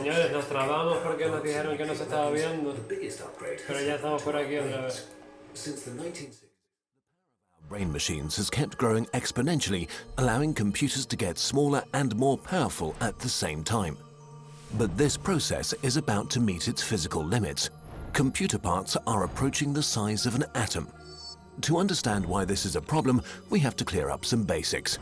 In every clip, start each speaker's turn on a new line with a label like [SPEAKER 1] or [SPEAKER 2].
[SPEAKER 1] señores, nos trabamos porque nos dijeron que no se estaba viendo, pero ya estamos por aquí otra vez.
[SPEAKER 2] Brain machines has kept growing exponentially, allowing computers to get smaller and more powerful at the same time. But this process is about to meet its physical limits. Computer parts are approaching the size of an atom. To understand why this is a problem, we have to clear up some basics.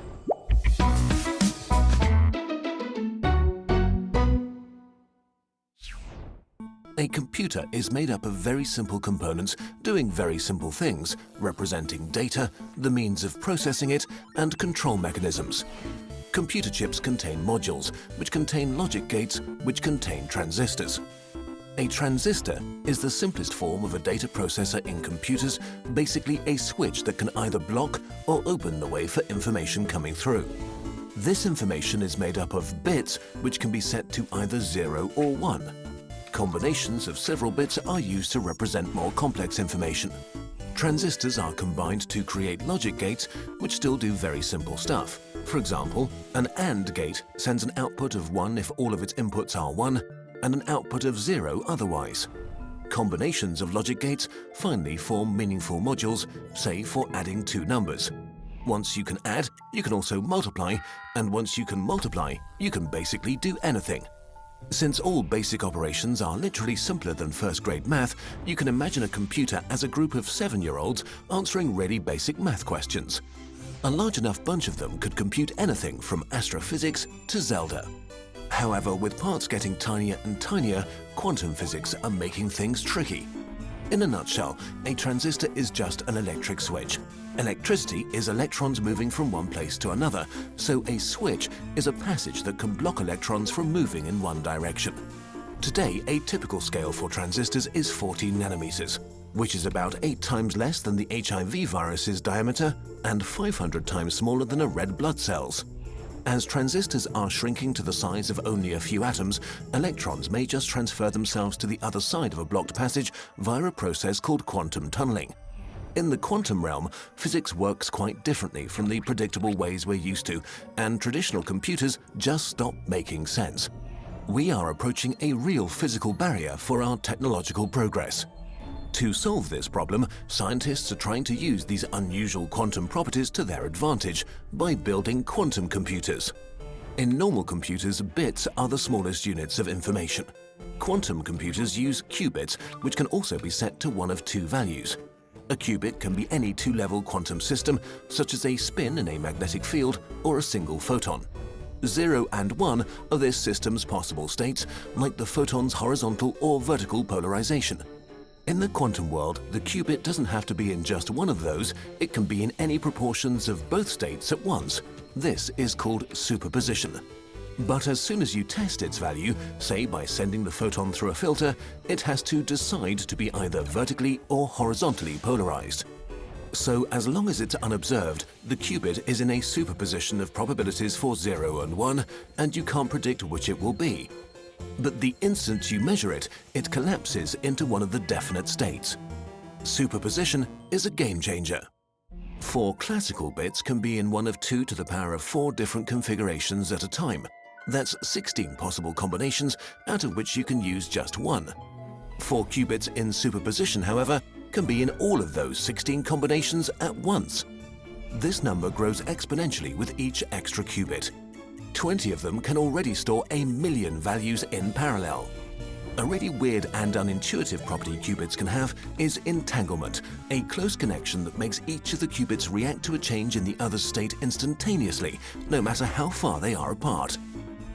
[SPEAKER 2] A computer is made up of very simple components doing very simple things, representing data, the means of processing it, and control mechanisms. Computer chips contain modules, which contain logic gates, which contain transistors. A transistor is the simplest form of a data processor in computers, basically a switch that can either block or open the way for information coming through. This information is made up of bits, which can be set to either 0 or 1. Combinations of several bits are used to represent more complex information. Transistors are combined to create logic gates, which still do very simple stuff. For example, an AND gate sends an output of 1 if all of its inputs are 1, and an output of 0 otherwise. Combinations of logic gates finally form meaningful modules, say for adding two numbers. Once you can add, you can also multiply, and once you can multiply, you can basically do anything. Since all basic operations are literally simpler than first-grade math, you can imagine a computer as a group of 7-year-olds answering really basic math questions. A large enough bunch of them could compute anything from astrophysics to Zelda. However, with parts getting tinier and tinier, quantum physics are making things tricky. In a nutshell, a transistor is just an electric switch. Electricity is electrons moving from one place to another, so a switch is a passage that can block electrons from moving in one direction. Today, a typical scale for transistors is 14 nanometers, which is about 8 times less than the HIV virus's diameter and 500 times smaller than a red blood cell's. As transistors are shrinking to the size of only a few atoms, electrons may just transfer themselves to the other side of a blocked passage via a process called quantum tunneling. In the quantum realm, physics works quite differently from the predictable ways we're used to, and traditional computers just stop making sense. We are approaching a real physical barrier for our technological progress. To solve this problem, scientists are trying to use these unusual quantum properties to their advantage by building quantum computers. In normal computers, bits are the smallest units of information. Quantum computers use qubits, which can also be set to one of two values. A qubit can be any two-level quantum system, such as a spin in a magnetic field or a single photon. 0 and 1 are this system's possible states, like the photon's horizontal or vertical polarization. In the quantum world, the qubit doesn't have to be in just one of those, it can be in any proportions of both states at once. This is called superposition. But as soon as you test its value, say by sending the photon through a filter, it has to decide to be either vertically or horizontally polarized. So as long as it's unobserved, the qubit is in a superposition of probabilities for 0 and 1, and you can't predict which it will be. But the instant you measure it, it collapses into one of the definite states. Superposition is a game changer. 4 classical bits can be in one of 2 to the power of 4 different configurations at a time. That's 16 possible combinations, out of which you can use just one. 4 qubits in superposition, however, can be in all of those 16 combinations at once. This number grows exponentially with each extra qubit. 20 of them can already store 1,000,000 values in parallel. A really weird and unintuitive property qubits can have is entanglement, a close connection that makes each of the qubits react to a change in the other's state instantaneously, no matter how far they are apart.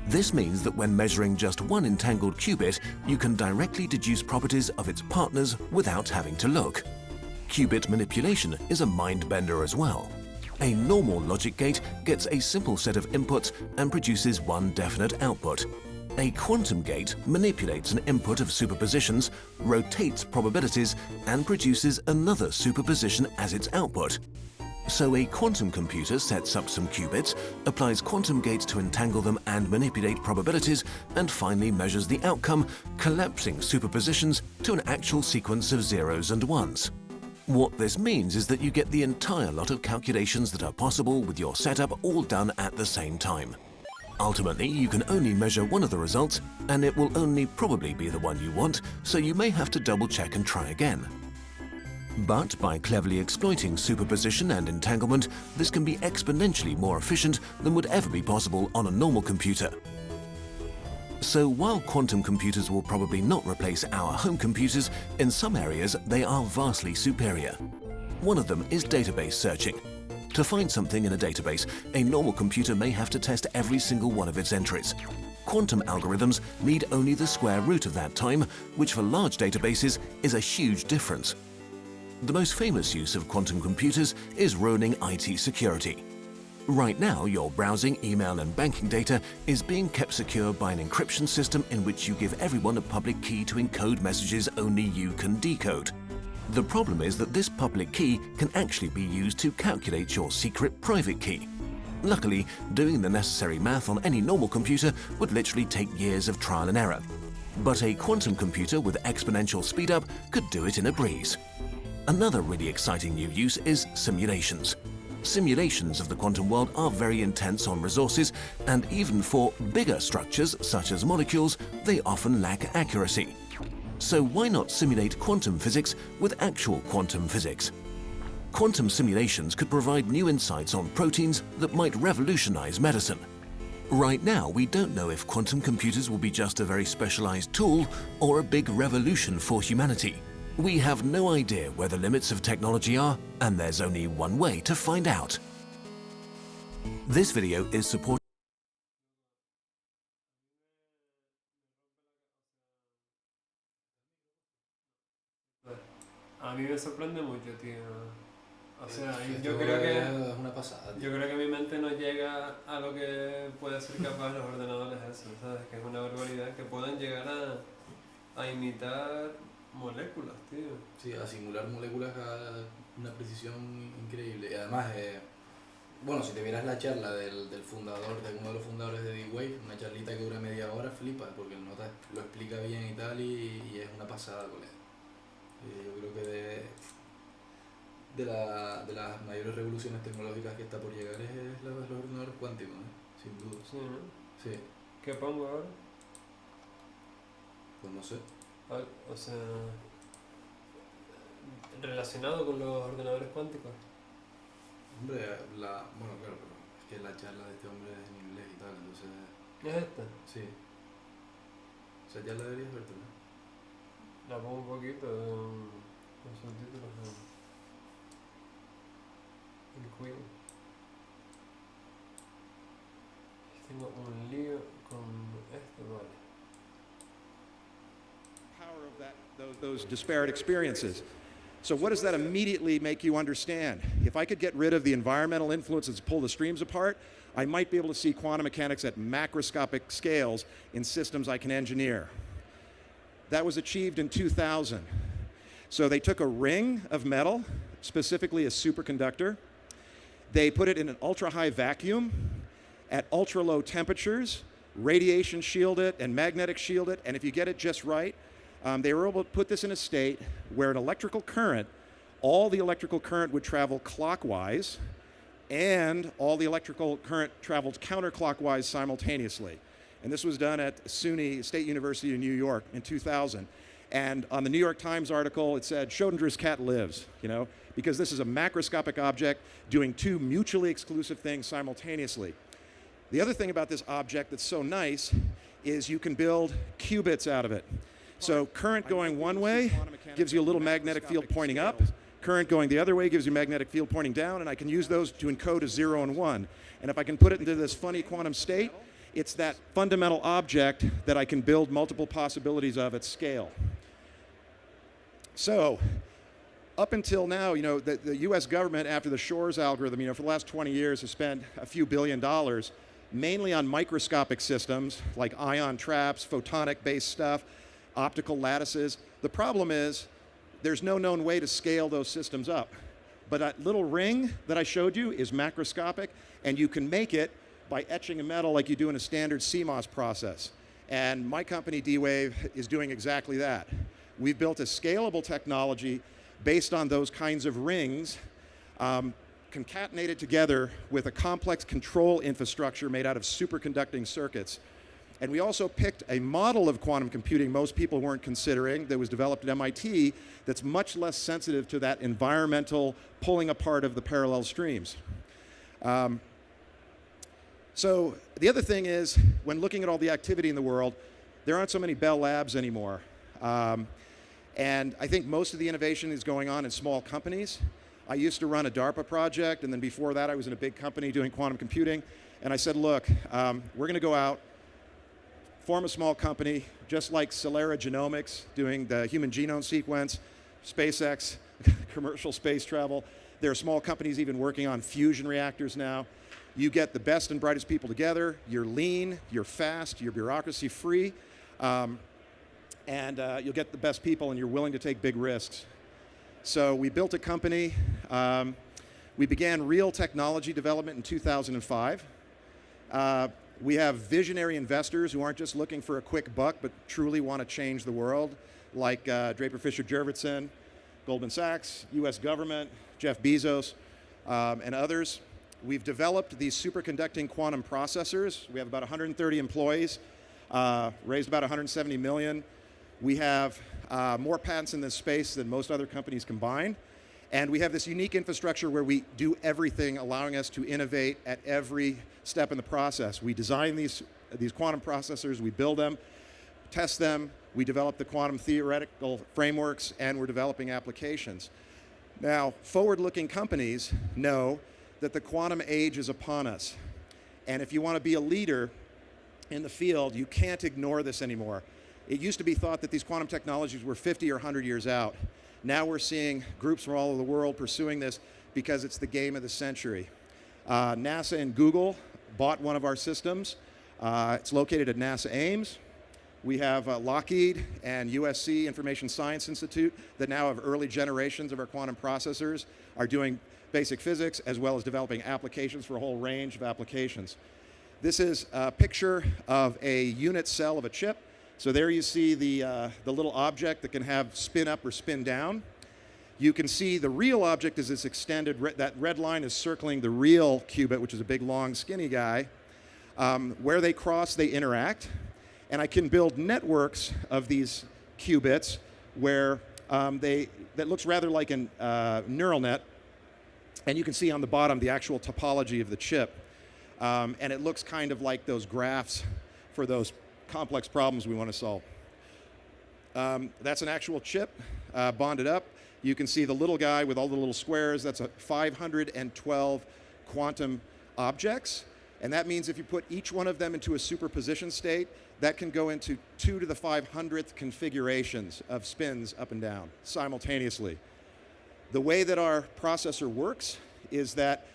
[SPEAKER 2] This means that when measuring just one entangled qubit, you can directly deduce properties of its partners without having to look. Qubit manipulation is a mind-bender as well. A normal logic gate gets a simple set of inputs and produces one definite output. A quantum gate manipulates an input of superpositions, rotates probabilities, and produces another superposition as its output. So a quantum computer sets up some qubits, applies quantum gates to entangle them and manipulate probabilities, and finally measures the outcome, collapsing superpositions to an actual sequence of zeros and ones. What this means is that you get the entire lot of calculations that are possible with your setup all done at the same time. Ultimately, you can only measure one of the results, and it will only probably be the one you want, so you may have to double-check and try again. But by cleverly exploiting superposition and entanglement, this can be exponentially more efficient than would ever be possible on a normal computer. So while quantum computers will probably not replace our home computers, in some areas they are vastly superior. One of them is database searching. To find something in a database, a normal computer may have to test every single one of its entries. Quantum algorithms need only the square root of that time, which for large databases is a huge difference. The most famous use of quantum computers is ruining IT security. Right now, your browsing, email and banking data is being kept secure by an encryption system in which you give everyone a public key to encode messages only you can decode. The problem is that this public key can actually be used to calculate your secret private key. Luckily, doing the necessary math on any normal computer would literally take years of trial and error. But a quantum computer with exponential speedup could do it in a breeze. Another really exciting new use is simulations. Simulations of the quantum world are very intense on resources, and even for bigger structures such as molecules, they often lack accuracy. So why not simulate quantum physics with actual quantum physics? Quantum simulations could provide new insights on proteins that might revolutionize medicine. Right now, we don't know if quantum computers will be just a very specialized tool or a big revolution for humanity. We have no idea where the limits of technology are, and there's only one way to find out. This video is supported.
[SPEAKER 1] A mí me sorprende mucho, tío. O sea, yo creo que
[SPEAKER 3] es una pasada, tío.
[SPEAKER 1] Yo creo que mi mente no llega a lo que puede ser capaz los ordenadores eso, ¿sabes? Que es una barbaridad, que puedan llegar a imitar moléculas, tío.
[SPEAKER 3] Sí, a simular moléculas a una precisión increíble. Y además, bueno, si te vieras la charla del fundador, de uno de los fundadores de D-Wave, una charlita que dura media hora, flipas, porque el nota lo explica bien y tal, y es una pasada con él. Yo creo que de las mayores revoluciones tecnológicas que está por llegar es la de los ordenadores cuánticos, sin duda.
[SPEAKER 1] Sí, ¿no?
[SPEAKER 3] Sí.
[SPEAKER 1] ¿Qué pongo ahora?
[SPEAKER 3] Pues no sé.
[SPEAKER 1] O sea, relacionado con los ordenadores cuánticos.
[SPEAKER 3] Hombre, bueno, claro, pero es que la charla de este hombre es en inglés y tal, entonces...
[SPEAKER 1] ¿Es esta?
[SPEAKER 3] Sí. Esa charla deberías verte, ¿no?
[SPEAKER 1] La pongo un poquito con subtítulos en Queen. Tengo un lío con esto, vale.
[SPEAKER 4] Power of those disparate experiences. So what does that immediately make you understand? If I could get rid of the environmental influences that pull the streams apart, I might be able to see quantum mechanics at macroscopic scales in systems I can engineer. That was achieved in 2000. So they took a ring of metal, specifically a superconductor. They put it in an ultra-high vacuum at ultra-low temperatures, radiation shield it and magnetic shield it, and if you get it just right, they were able to put this in a state where an electrical current, all the electrical current would travel clockwise, and all the electrical current traveled counterclockwise simultaneously. And this was done at SUNY State University in New York in 2000. And on the New York Times article, it said, Schrodinger's cat lives, because this is a macroscopic object doing two mutually exclusive things simultaneously. The other thing about this object that's so nice is you can build qubits out of it. So current going one way gives you a little magnetic field pointing up. Current going the other way gives you magnetic field pointing down, and I can use those to encode a 0 and 1. And if I can put it into this funny quantum state, it's that fundamental object that I can build multiple possibilities of at scale. So, up until now, the US government, after the Shor's algorithm, for the last 20 years has spent a few $1 billion, mainly on microscopic systems like ion traps, photonic-based stuff, optical lattices. The problem is there's no known way to scale those systems up. But that little ring that I showed you is macroscopic, and you can make it by etching a metal like you do in a standard CMOS process. And my company, D-Wave, is doing exactly that. We've built a scalable technology based on those kinds of rings, concatenated together with a complex control infrastructure made out of superconducting circuits. And we also picked a model of quantum computing most people weren't considering that was developed at MIT that's much less sensitive to that environmental pulling apart of the parallel streams. So the other thing is, when looking at all the activity in the world, there aren't so many Bell Labs anymore. And I think most of the innovation is going on in small companies. I used to run a DARPA project, and then before that I was in a big company doing quantum computing. And I said, look, we're going to go out, form a small company, just like Celera Genomics, doing the human genome sequence, SpaceX, commercial space travel. There are small companies even working on fusion reactors now. You get the best and brightest people together. You're lean, you're fast, you're bureaucracy-free, and you'll get the best people, and you're willing to take big risks. So we built a company. We began real technology development in 2005. We have visionary investors who aren't just looking for a quick buck, but truly want to change the world, like Draper Fisher Jurvetson, Goldman Sachs, US government, Jeff Bezos, and others. We've developed these superconducting quantum processors. We have about 130 employees, raised about 170 million. We have more patents in this space than most other companies combined. And we have this unique infrastructure where we do everything, allowing us to innovate at every step in the process. We design these quantum processors, we build them, test them, we develop the quantum theoretical frameworks, and we're developing applications. Now, forward-looking companies know that the quantum age is upon us. And if you want to be a leader in the field, you can't ignore this anymore. It used to be thought that these quantum technologies were 50 or 100 years out. Now we're seeing groups from all over the world pursuing this because it's the game of the century. NASA and Google bought one of our systems. It's located at NASA Ames. We have Lockheed and USC Information Science Institute that now have early generations of our quantum processors, are doing basic physics as well as developing applications for a whole range of applications. This is a picture of a unit cell of a chip. So there you see the little object that can have spin up or spin down. You can see the real object is this extended, that red line is circling the real qubit, which is a big, long, skinny guy. Where they cross, they interact. And I can build networks of these qubits where that looks rather like a neural net. And you can see on the bottom the actual topology of the chip. And it looks kind of like those graphs for those complex problems we want to solve. That's an actual chip bonded up. You can see the little guy with all the little squares. That's a 512 quantum objects. And that means if you put each one of them into a superposition state, that can go into 2 to the 500th configurations of spins up and down simultaneously. The way that our processor works is that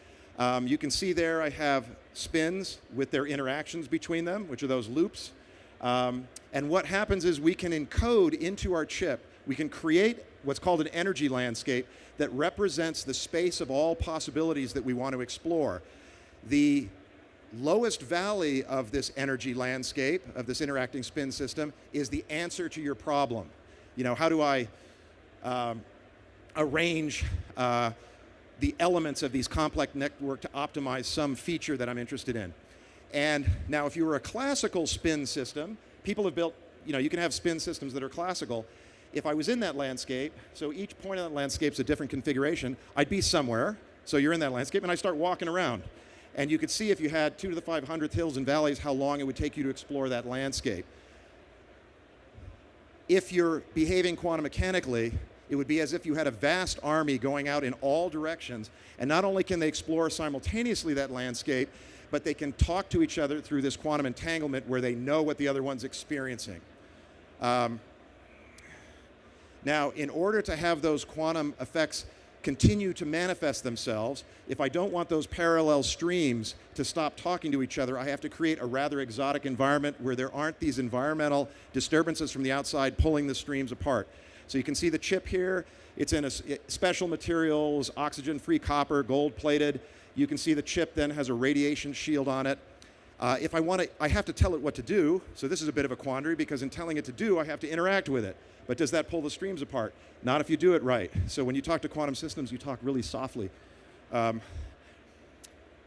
[SPEAKER 4] you can see there I have spins with their interactions between them, which are those loops. And what happens is we can encode into our chip, we can create what's called an energy landscape that represents the space of all possibilities that we want to explore. The lowest valley of this energy landscape, of this interacting spin system, is the answer to your problem. You know, how do I arrange the elements of these complex network to optimize some feature that I'm interested in? And now if you were a classical spin system, people have built, you know, you can have spin systems that are classical. If I was in that landscape, so each point of that landscape's a different configuration, I'd be somewhere, so you're in that landscape, and I start walking around. And you could see if you had 2 to the 500th hills and valleys, how long it would take you to explore that landscape. If you're behaving quantum mechanically, it would be as if you had a vast army going out in all directions, and not only can they explore simultaneously that landscape, but they can talk to each other through this quantum entanglement where they know what the other one's experiencing. Now, in order to have those quantum effects continue to manifest themselves, if I don't want those parallel streams to stop talking to each other, I have to create a rather exotic environment where there aren't these environmental disturbances from the outside pulling the streams apart. So you can see the chip here. It's in a special materials, oxygen-free copper, gold-plated. You can see the chip then has a radiation shield on it. If I want to, I have to tell it what to do. So this is a bit of a quandary because in telling it to do, I have to interact with it. But does that pull the streams apart? Not if you do it right. So when you talk to quantum systems, you talk really softly.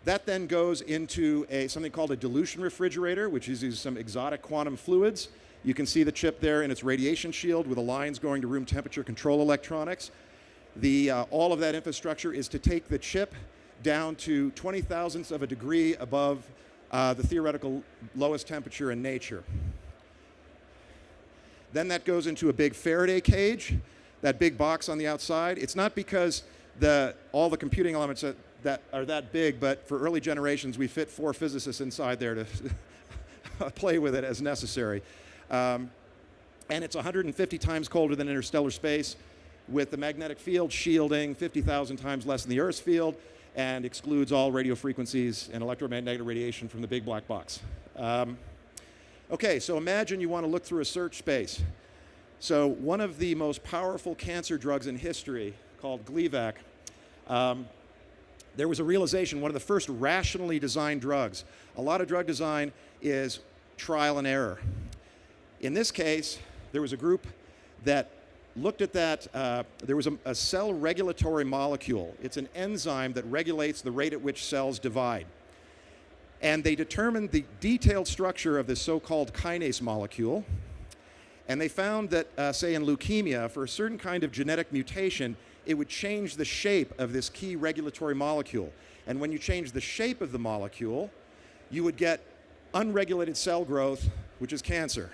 [SPEAKER 4] That then goes into something called a dilution refrigerator, which uses some exotic quantum fluids. You can see the chip there in its radiation shield with the lines going to room temperature control electronics. All of that infrastructure is to take the chip down to 20 thousandths of a degree above the theoretical lowest temperature in nature. Then that goes into a big Faraday cage, that big box on the outside. It's not because all the computing elements that are that big, but for early generations, we fit 4 physicists inside there to play with it as necessary. And it's 150 times colder than interstellar space, with the magnetic field shielding 50,000 times less than the Earth's field, and excludes all radio frequencies and electromagnetic radiation from the big black box. Okay, so imagine you want to look through a search space. So one of the most powerful cancer drugs in history, called Gleevec, there was a realization, one of the first rationally designed drugs. A lot of drug design is trial and error. In this case, there was a group that looked at that. There was a cell regulatory molecule. It's an enzyme that regulates the rate at which cells divide. And they determined the detailed structure of this so-called kinase molecule. And they found that, say, in leukemia, for a certain kind of genetic mutation, it would change the shape of this key regulatory molecule. And when you change the shape of the molecule, you would get unregulated cell growth, which is cancer.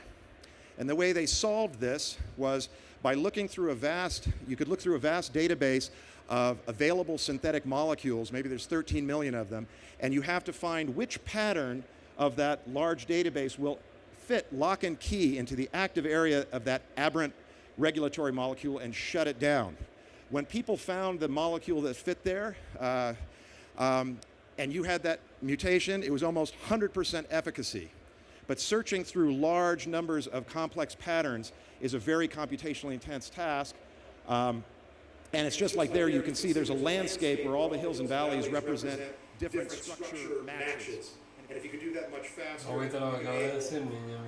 [SPEAKER 4] And the way they solved this was by looking through you could look through a vast database of available synthetic molecules. Maybe there's 13 million of them. And you have to find which pattern of that large database will fit lock and key into the active area of that aberrant regulatory molecule and shut it down. When people found the molecule that fit there, and you had that mutation, it was almost 100% efficacy. But searching through large numbers of complex patterns is a very computationally intense task. And it's just like there, you can see there's a landscape where all the hills and valleys represent different structure matches. And if you could do that much faster...
[SPEAKER 1] Ahorita lo acabo de decir, niño,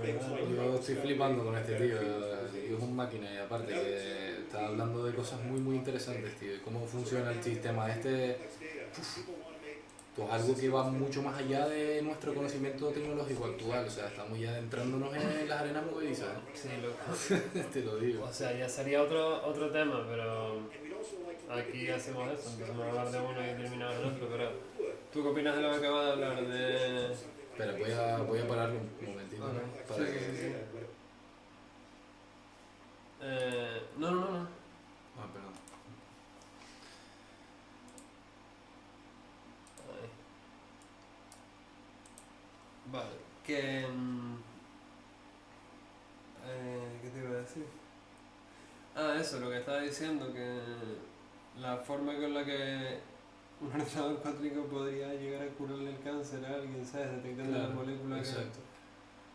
[SPEAKER 3] Yo estoy flipando con este tío, es un máquina y aparte que está hablando de cosas muy muy interesantes, tío, cómo funciona el sistema este, pues algo que va mucho más allá de nuestro conocimiento tecnológico actual, o sea, estamos ya adentrándonos en las arenas movedizas.
[SPEAKER 1] Sí, loco.
[SPEAKER 3] Te lo digo.
[SPEAKER 1] O sea, ya sería otro tema, pero aquí hacemos eso, empezamos a hablar de uno y terminamos en otro, pero ¿tú qué opinas de lo que acabo de hablar de...?
[SPEAKER 3] Espera, voy a pararlo un momentito,
[SPEAKER 1] Okay.
[SPEAKER 3] ¿no? Para
[SPEAKER 1] Sí,
[SPEAKER 3] que...
[SPEAKER 1] sí, sí. No.
[SPEAKER 3] Ah, perdón.
[SPEAKER 1] Ahí. Vale, que... ¿qué te iba a decir? Eso, lo que estaba diciendo, que la forma con la que un ordenador cuántico podría llegar a curarle el cáncer a alguien, ¿sabes? Detectando las moléculas.
[SPEAKER 3] Exacto.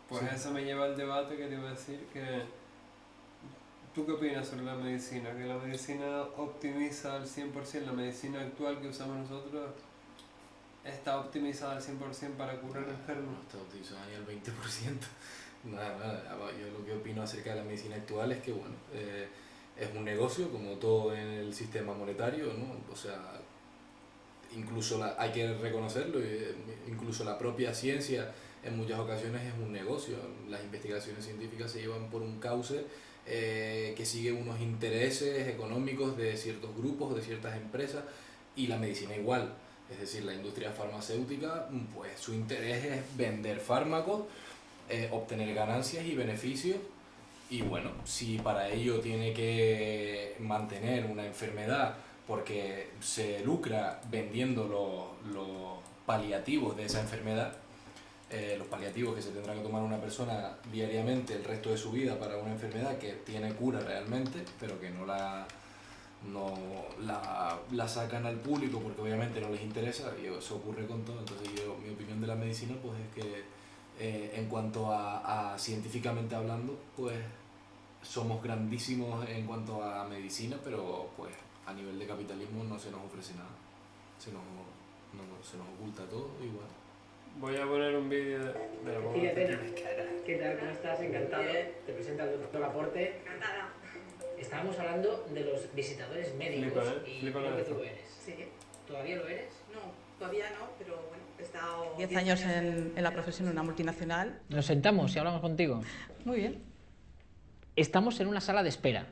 [SPEAKER 1] Pues sí. Eso me lleva al debate que te iba a decir, que ¿tú qué opinas sobre la medicina? Que la medicina optimiza al 100%, la medicina actual que usamos nosotros está optimizada al 100% para curar enfermos.
[SPEAKER 3] No está optimizada ni al 20%. Nada. Yo lo que opino acerca de la medicina actual es que, bueno, es un negocio como todo en el sistema monetario, ¿no? O sea, incluso hay que reconocerlo, incluso la propia ciencia en muchas ocasiones es un negocio. Las investigaciones científicas se llevan por un cauce que sigue unos intereses económicos de ciertos grupos, de ciertas empresas, y la medicina igual. Es decir, la industria farmacéutica, pues su interés es vender fármacos, obtener ganancias y beneficios, y bueno, si para ello tiene que mantener una enfermedad porque se lucra vendiendo los paliativos de esa enfermedad, los paliativos que se tendrá que tomar una persona diariamente el resto de su vida para una enfermedad que tiene cura realmente, pero que no la sacan al público porque obviamente no les interesa, y eso ocurre con todo. Entonces mi opinión de la medicina pues es que en cuanto a científicamente hablando, pues somos grandísimos en cuanto a medicina, pero pues a nivel de capitalismo no se nos ofrece nada, se nos oculta todo igual.
[SPEAKER 1] Voy a poner un vídeo de la
[SPEAKER 5] ¿Qué tal? ¿Cómo estás? Encantado. Te presenta el doctor Laporte.
[SPEAKER 6] Encantada.
[SPEAKER 5] Estábamos hablando de los visitadores médicos
[SPEAKER 1] Flipa,
[SPEAKER 5] y
[SPEAKER 1] flipa
[SPEAKER 5] creo que
[SPEAKER 1] esto.
[SPEAKER 5] tú lo eres.
[SPEAKER 6] Sí.
[SPEAKER 5] ¿Todavía lo eres?
[SPEAKER 6] No. Todavía no, pero bueno, he estado 10 años en la profesión en una multinacional.
[SPEAKER 7] Nos sentamos y hablamos contigo.
[SPEAKER 6] Muy bien.
[SPEAKER 7] Estamos en una sala de espera.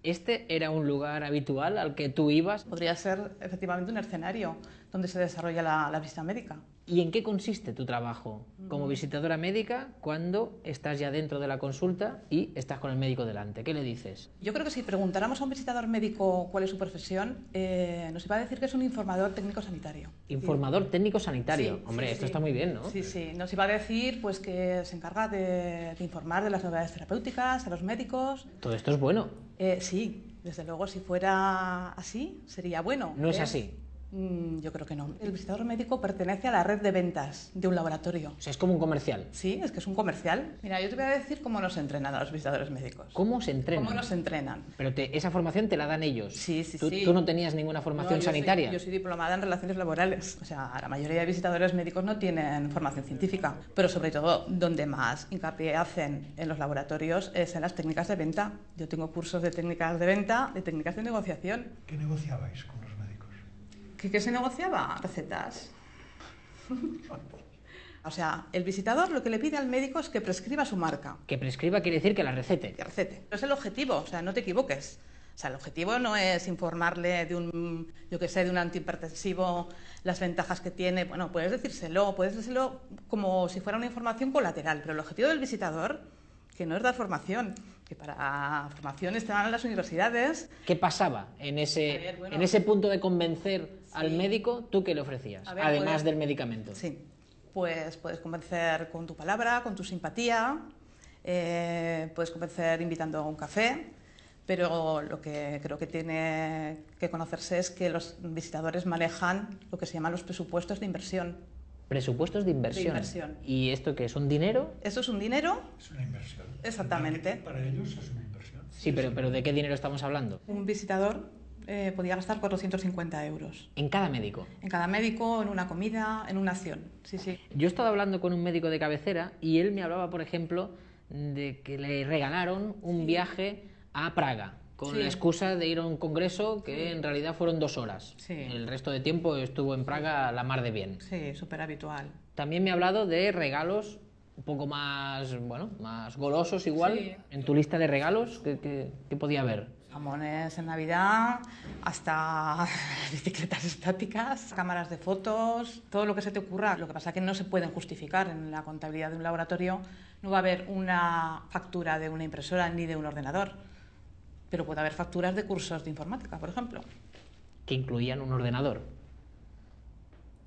[SPEAKER 7] ¿Este era un lugar habitual al que tú ibas?
[SPEAKER 6] Podría ser efectivamente un escenario donde se desarrolla la visita médica.
[SPEAKER 7] ¿Y en qué consiste tu trabajo como visitadora médica cuando estás ya dentro de la consulta y estás con el médico delante? ¿Qué le dices?
[SPEAKER 6] Yo creo que si preguntáramos a un visitador médico cuál es su profesión, nos iba a decir que es un informador técnico-sanitario.
[SPEAKER 7] Informador técnico-sanitario.
[SPEAKER 6] Sí,
[SPEAKER 7] Hombre,
[SPEAKER 6] sí,
[SPEAKER 7] esto
[SPEAKER 6] sí.
[SPEAKER 7] está muy bien, ¿no?
[SPEAKER 6] Sí, sí. Nos iba a decir pues, que se encarga de informar de las novedades terapéuticas a los médicos.
[SPEAKER 7] Todo esto es bueno.
[SPEAKER 6] Sí, desde luego, si fuera así, sería bueno.
[SPEAKER 7] ¿No es así?
[SPEAKER 6] Yo creo que no. El visitador médico pertenece a la red de ventas de un laboratorio.
[SPEAKER 7] O sea, es como un comercial.
[SPEAKER 6] Sí, es que es un comercial. Mira, yo te voy a decir cómo nos entrenan a los visitadores médicos.
[SPEAKER 7] ¿Cómo se entrenan?
[SPEAKER 6] ¿Cómo nos entrenan?
[SPEAKER 7] Pero esa formación te la dan ellos.
[SPEAKER 6] Sí, sí,
[SPEAKER 7] ¿Tú,
[SPEAKER 6] sí.
[SPEAKER 7] ¿Tú no tenías ninguna formación
[SPEAKER 6] No,
[SPEAKER 7] sanitaria?
[SPEAKER 6] Yo soy diplomada en relaciones laborales. O sea, la mayoría de visitadores médicos no tienen formación científica. Pero sobre todo, donde más hincapié hacen en los laboratorios es en las técnicas de venta. Yo tengo cursos de técnicas de venta, de técnicas de negociación.
[SPEAKER 8] ¿Qué negociabais con los médicos?
[SPEAKER 6] ¿Qué se negociaba? Recetas. O sea, el visitador lo que le pide al médico es que prescriba su marca.
[SPEAKER 7] Que prescriba quiere decir que la recete.
[SPEAKER 6] Que recete. Es el objetivo, o sea, no te equivoques. O sea, el objetivo no es informarle de un, yo qué sé, de un antihipertensivo, las ventajas que tiene. Bueno, puedes decírselo como si fuera una información colateral, pero el objetivo del visitador, que no es dar formación, que para formación están en las universidades.
[SPEAKER 7] ¿Qué pasaba en ese punto de convencer al médico? ¿Tú qué le ofrecías? Además del medicamento.
[SPEAKER 6] Sí, pues puedes convencer con tu palabra, con tu simpatía, puedes convencer invitando a un café, pero lo que creo que tiene que conocerse es que los visitadores manejan lo que se llaman los presupuestos de inversión.
[SPEAKER 7] Presupuestos de inversión.
[SPEAKER 6] De inversión.
[SPEAKER 7] ¿Y esto qué es? ¿Un dinero?
[SPEAKER 6] Eso es un dinero.
[SPEAKER 8] Es una inversión.
[SPEAKER 6] Exactamente.
[SPEAKER 8] Para ellos es una inversión.
[SPEAKER 7] Sí, pero ¿de qué dinero estamos hablando?
[SPEAKER 6] Un visitador podía gastar 450 euros.
[SPEAKER 7] ¿En cada médico?
[SPEAKER 6] En cada médico, en una comida, en una acción. Sí, sí.
[SPEAKER 7] Yo he estado hablando con un médico de cabecera y él me hablaba, por ejemplo, de que le regalaron un viaje a Praga, con la excusa de ir a un congreso que en realidad fueron 2 horas.
[SPEAKER 6] Sí.
[SPEAKER 7] El resto de tiempo estuvo en Praga a la mar de bien.
[SPEAKER 6] Sí, súper habitual.
[SPEAKER 7] También me ha hablado de regalos un poco más, bueno, más golosos igual.
[SPEAKER 6] Sí.
[SPEAKER 7] En tu lista de regalos, ¿qué podía haber?
[SPEAKER 6] Jamones en Navidad, hasta bicicletas estáticas, cámaras de fotos, todo lo que se te ocurra. Lo que pasa es que no se pueden justificar en la contabilidad de un laboratorio. No va a haber una factura de una impresora ni de un ordenador, pero puede haber facturas de cursos de informática, por ejemplo.
[SPEAKER 7] Que incluían un ordenador.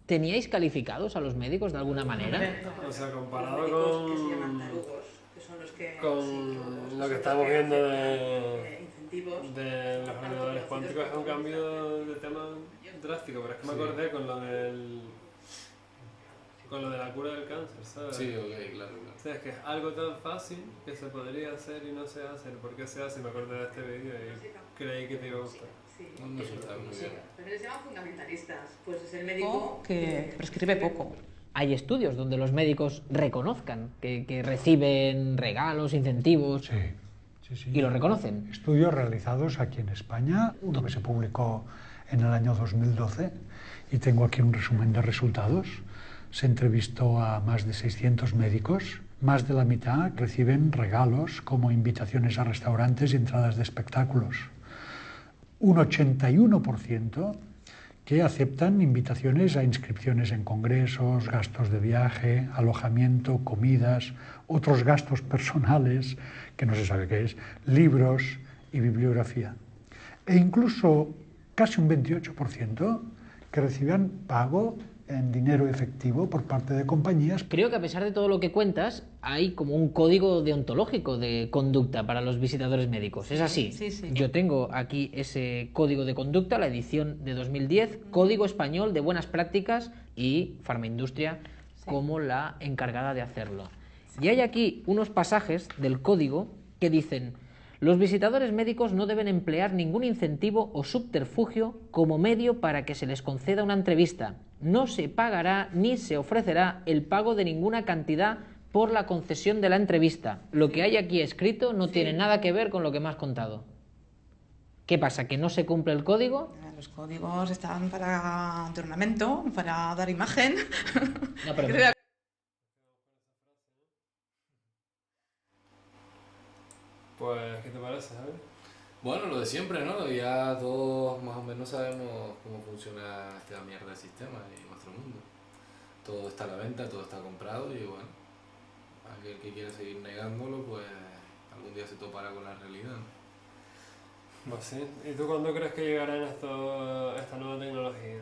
[SPEAKER 7] ¿Teníais calificados a los médicos de alguna manera?
[SPEAKER 1] O sea, comparado
[SPEAKER 6] Los médicos que se llaman tarugos, que son los que...
[SPEAKER 1] con lo que estamos viendo de
[SPEAKER 6] incentivos.
[SPEAKER 1] de los ordenadores cuánticos, es un cambio de tema drástico, pero es que me acordé con lo de la cura del cáncer, ¿sabes?
[SPEAKER 3] Sí, ok, claro.
[SPEAKER 1] O sea, es que es algo tan fácil que se podría hacer y no se hace. ¿Por qué se hace? Me acordé de este vídeo y creí que te iba a gustar.
[SPEAKER 3] No sé, está muy bien.
[SPEAKER 6] También se llaman fundamentalistas. Pues es el médico que prescribe poco.
[SPEAKER 7] ¿Hay estudios donde los médicos reconozcan que reciben regalos, incentivos
[SPEAKER 8] Sí.
[SPEAKER 7] y lo reconocen?
[SPEAKER 8] Estudios realizados aquí en España, uno que se publicó en el año 2012, y tengo aquí un resumen de resultados. Se entrevistó a más de 600 médicos. Más de la mitad reciben regalos como invitaciones a restaurantes y entradas de espectáculos. Un 81% que aceptan invitaciones a inscripciones en congresos, gastos de viaje, alojamiento, comidas, otros gastos personales, que no se sabe qué es, libros y bibliografía. E incluso casi un 28% que recibían pago en dinero efectivo por parte de compañías.
[SPEAKER 7] Creo que a pesar de todo lo que cuentas, hay como un código deontológico de conducta para los visitadores médicos. ¿Es así?
[SPEAKER 6] Sí, sí.
[SPEAKER 7] Yo tengo aquí ese código de conducta, la edición de 2010, Código Español de Buenas Prácticas, y Farmaindustria como la encargada de hacerlo. Y hay aquí unos pasajes del código que dicen: los visitadores médicos no deben emplear ningún incentivo o subterfugio como medio para que se les conceda una entrevista. No se pagará ni se ofrecerá el pago de ninguna cantidad por la concesión de la entrevista. Lo que hay aquí escrito no tiene nada que ver con lo que me has contado. ¿Qué pasa? ¿Que no se cumple el código?
[SPEAKER 6] Los códigos están para de ornamento, para dar imagen.
[SPEAKER 7] No, pero
[SPEAKER 1] Pues, ¿qué te parece, Javi?
[SPEAKER 3] Bueno, lo de siempre, ¿no? Ya todos más o menos sabemos cómo funciona esta mierda de sistema y nuestro mundo. Todo está a la venta, todo está comprado y bueno, aquel que quiera seguir negándolo, pues algún día se topará con la realidad.
[SPEAKER 1] Pues sí. ¿Y tú cuándo crees que llegará esta nueva tecnología?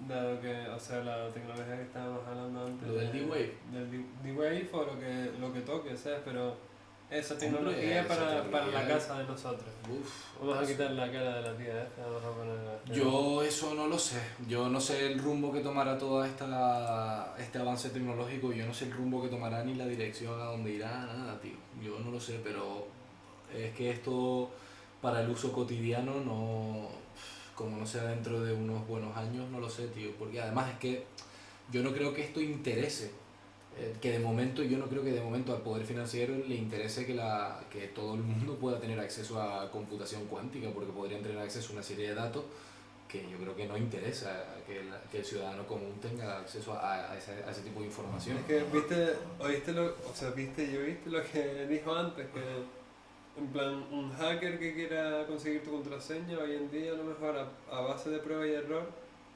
[SPEAKER 1] Dado que, o sea, la tecnología que estábamos hablando antes.
[SPEAKER 3] Lo del D-Wave.
[SPEAKER 1] Del D-Wave o lo que toque, ¿sabes? Pero esa tecnología
[SPEAKER 3] Hombre,
[SPEAKER 1] para
[SPEAKER 3] esa tecnología,
[SPEAKER 1] la casa de nosotros. Vamos a quitar la cara de la tía esta, vamos a poner
[SPEAKER 3] Yo eso no lo sé. Yo no sé el rumbo que tomará todo este avance tecnológico. Yo no sé el rumbo que tomará ni la dirección a dónde irá, nada, tío. Yo no lo sé, pero es que esto para el uso cotidiano no, como no sea dentro de unos buenos años, no lo sé, tío. Porque además es que yo no creo que esto interese. Yo no creo que de momento al poder financiero le interese que todo el mundo pueda tener acceso a computación cuántica, porque podrían tener acceso a una serie de datos que yo creo que no interesa que el ciudadano común tenga acceso a ese tipo de información.
[SPEAKER 1] Es que viste lo que dijo antes, que en plan un hacker que quiera conseguir tu contraseña hoy en día a lo mejor a base de prueba y error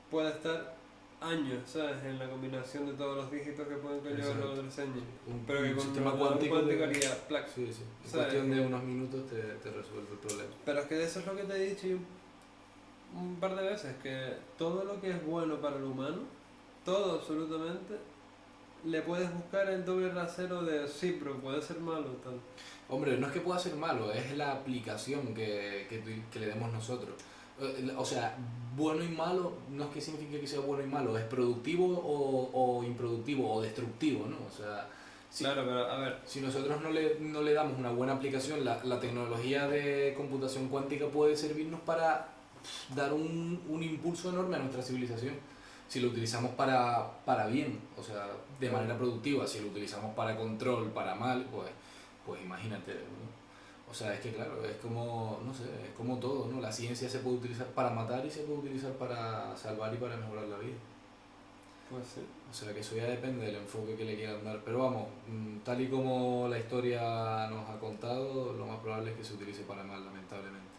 [SPEAKER 1] puede estar años, ¿sabes? En la combinación de todos los dígitos que pueden conllevar la contraseña. Pero que con
[SPEAKER 3] sistema
[SPEAKER 1] un
[SPEAKER 3] cuántico
[SPEAKER 1] haría plac.
[SPEAKER 3] Sí, sí. En
[SPEAKER 1] ¿Sabes?
[SPEAKER 3] cuestión de unos minutos te resuelve el problema.
[SPEAKER 1] Pero es que eso es lo que te he dicho un par de veces, que todo lo que es bueno para el humano, todo absolutamente, le puedes buscar el doble rasero de sí, pero puede ser malo tal.
[SPEAKER 3] Hombre, no es que pueda ser malo, es la aplicación que le demos nosotros. O sea, bueno y malo no es que signifique que sea bueno y malo, es productivo o improductivo o destructivo, ¿no? O sea,
[SPEAKER 1] claro, pero a ver.
[SPEAKER 3] Si nosotros no le damos una buena aplicación, la tecnología de computación cuántica puede servirnos para dar un impulso enorme a nuestra civilización. Si lo utilizamos para bien, o sea, de manera productiva, si lo utilizamos para control, para mal, pues imagínate, ¿no? O sea, es que claro, es como, no sé, es como todo, ¿no? La ciencia se puede utilizar para matar y se puede utilizar para salvar y para mejorar la vida.
[SPEAKER 1] Pues sí.
[SPEAKER 3] O sea, que eso ya depende del enfoque que le quieran dar. Pero vamos, tal y como la historia nos ha contado, lo más probable es que se utilice para mal, lamentablemente.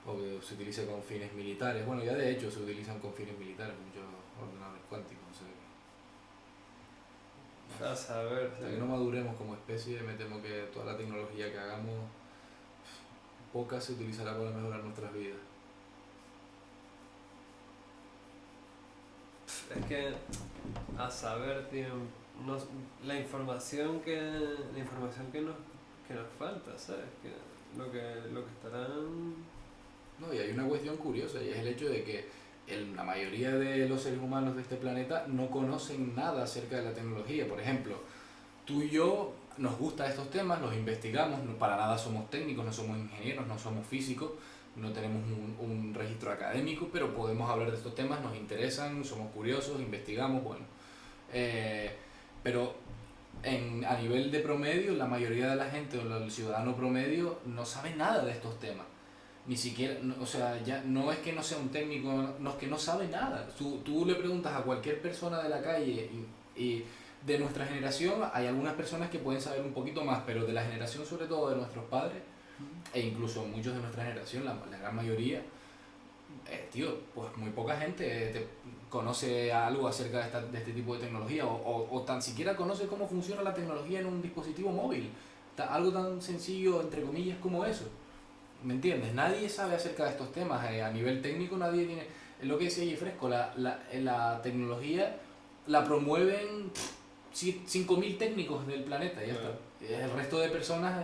[SPEAKER 3] O que se utilice con fines militares. Bueno, ya de hecho se utilizan con fines militares muchos ordenadores cuánticos. O sea que,
[SPEAKER 1] A saber.
[SPEAKER 3] hasta que no maduremos como especie, me temo que toda la tecnología que hagamos, poca se utilizará para mejorar nuestras vidas.
[SPEAKER 1] Es que, a saber, tío, la información que nos falta, ¿sabes? Que lo que estarán...
[SPEAKER 3] No, y hay una cuestión curiosa, y es el hecho de que la mayoría de los seres humanos de este planeta no conocen nada acerca de la tecnología. Por ejemplo, tú y yo nos gustan estos temas, los investigamos, no para nada somos técnicos, no somos ingenieros, no somos físicos, no tenemos un registro académico, pero podemos hablar de estos temas, nos interesan, somos curiosos, investigamos, bueno. Pero a nivel de promedio, la mayoría de la gente o el ciudadano promedio no sabe nada de estos temas. Ni siquiera, o sea, ya no es que no sea un técnico, no es que no sabe nada. Tú le preguntas a cualquier persona de la calle y de nuestra generación hay algunas personas que pueden saber un poquito más, pero de la generación sobre todo de nuestros padres e incluso muchos de nuestra generación, la gran mayoría, tío, pues muy poca gente conoce algo acerca de este tipo de tecnología o tan siquiera conoce cómo funciona la tecnología en un dispositivo móvil. Algo tan sencillo, entre comillas, como eso. ¿Me entiendes? Nadie sabe acerca de estos temas. A nivel técnico nadie tiene... Es lo que decía Gifresco, la tecnología la promueven 5.000 técnicos del planeta, ya está. El resto de personas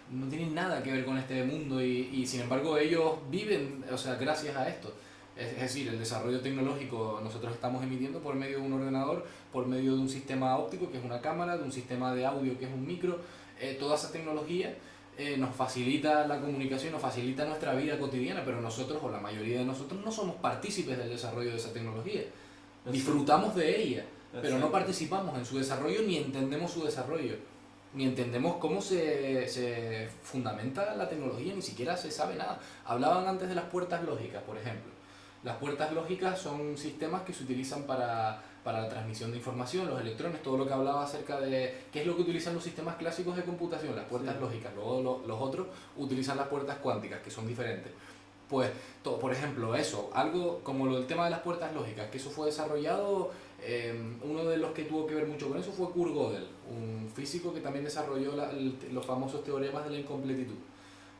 [SPEAKER 3] no tienen nada que ver con este mundo y sin embargo ellos viven, o sea, gracias a esto. Es decir, el desarrollo tecnológico nosotros estamos emitiendo por medio de un ordenador, por medio de un sistema óptico que es una cámara, de un sistema de audio que es un micro, toda esa tecnología nos facilita la comunicación, nos facilita nuestra vida cotidiana, pero nosotros, o la mayoría de nosotros, no somos partícipes del desarrollo de esa tecnología. Disfrutamos de ella, pero no participamos en su desarrollo ni entendemos su desarrollo. ni entendemos cómo se fundamenta la tecnología, ni siquiera se sabe nada. Hablaban antes de las puertas lógicas, por ejemplo. Las puertas lógicas son sistemas que se utilizan para la transmisión de información, los electrones, todo lo que hablaba acerca de qué es lo que utilizan los sistemas clásicos de computación, las puertas lógicas. Luego los otros utilizan las puertas cuánticas, que son diferentes. Pues, por ejemplo, eso, algo como el tema de las puertas lógicas, que eso fue desarrollado, uno de los que tuvo que ver mucho con eso fue Kurt Gödel, un físico que también desarrolló los famosos teoremas de la incompletitud.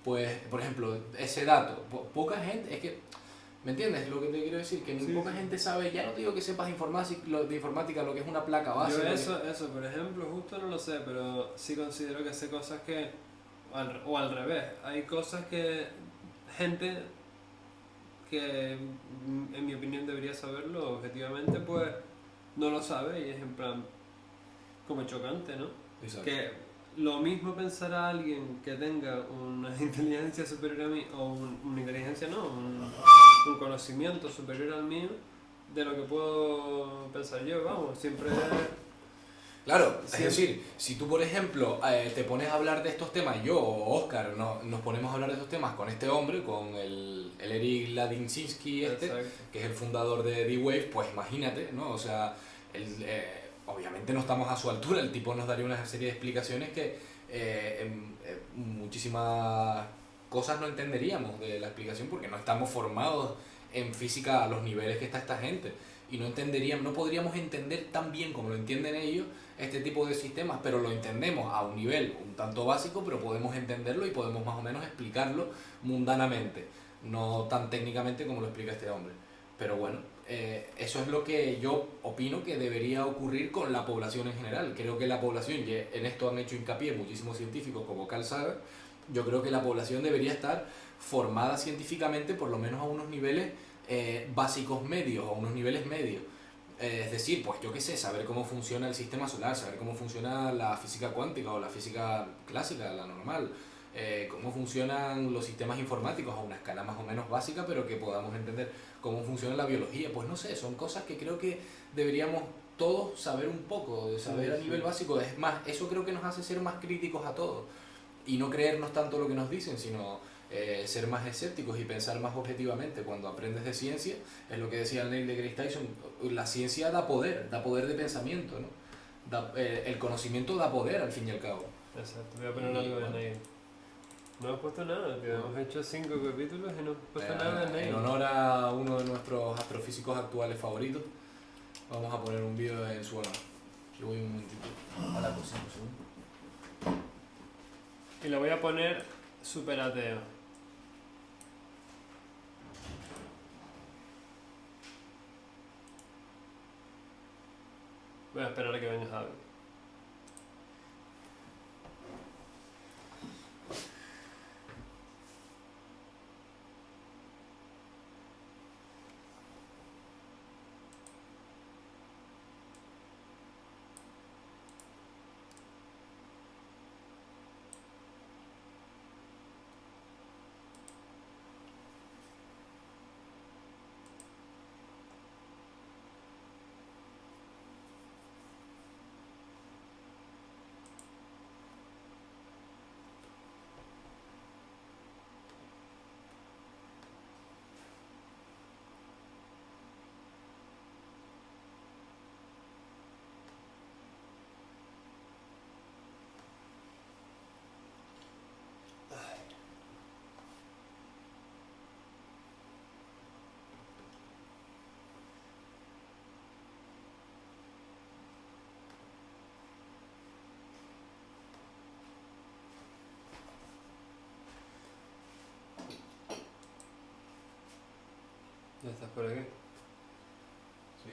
[SPEAKER 3] Pues, por ejemplo, ese dato, poca gente, es que, ¿me entiendes lo que te quiero decir? Que poca gente sabe, ya no digo que sepas de informática, lo que es una placa base.
[SPEAKER 1] Yo eso, por ejemplo, justo no lo sé, pero sí considero que sé cosas que, o al revés, hay cosas que gente que en mi opinión debería saberlo objetivamente, pues no lo sabe y es en plan como chocante, ¿no?
[SPEAKER 3] Exacto.
[SPEAKER 1] Que lo mismo pensará alguien que tenga una inteligencia superior a mí, o una inteligencia no, un conocimiento superior al mío, de lo que puedo pensar yo, vamos, siempre...
[SPEAKER 3] Claro, es decir, si tú por ejemplo te pones a hablar de estos temas, yo o Oscar nos ponemos a hablar de estos temas con este hombre, con el Eric Ladinsinski que es el fundador de D-Wave, pues imagínate, ¿no? O sea, obviamente no estamos a su altura, el tipo nos daría una serie de explicaciones que muchísimas cosas no entenderíamos de la explicación porque no estamos formados en física a los niveles que está esta gente. Y no podríamos entender tan bien como lo entienden ellos este tipo de sistemas, pero lo entendemos a un nivel un tanto básico, pero podemos entenderlo y podemos más o menos explicarlo mundanamente, no tan técnicamente como lo explica este hombre. Pero bueno, eso es lo que yo opino que debería ocurrir con la población en general. Creo que la población, y en esto han hecho hincapié muchísimos científicos como Carl Sagan, yo creo que la población debería estar formada científicamente por lo menos a unos niveles básicos medios o unos niveles medios. Es decir, pues yo qué sé, saber cómo funciona el sistema solar, saber cómo funciona la física cuántica o la física clásica, la normal, cómo funcionan los sistemas informáticos a una escala más o menos básica, pero que podamos entender cómo funciona la biología. Pues no sé, son cosas que creo que deberíamos todos saber un poco, de saber a nivel básico. Es más, eso creo que nos hace ser más críticos a todo y no creernos tanto lo que nos dicen, sino ser más escépticos y pensar más objetivamente. Cuando aprendes de ciencia, es lo que decía el Neil deGrasse Tyson, la ciencia da poder de pensamiento, ¿no? El conocimiento da poder al fin y al cabo.
[SPEAKER 1] Exacto, voy a poner algo de Neil. No hemos puesto nada, tío. Hemos hecho 5 capítulos y no hemos puesto nada de Neil.
[SPEAKER 3] En honor a uno de nuestros astrofísicos actuales favoritos, vamos a poner un vídeo en su honor. Yo voy un momentito a la cocina, un segundo.
[SPEAKER 1] Y lo voy a poner super ateo. Voy a esperar a que venga Javi. ¿Ya estás por aquí?
[SPEAKER 3] Sí,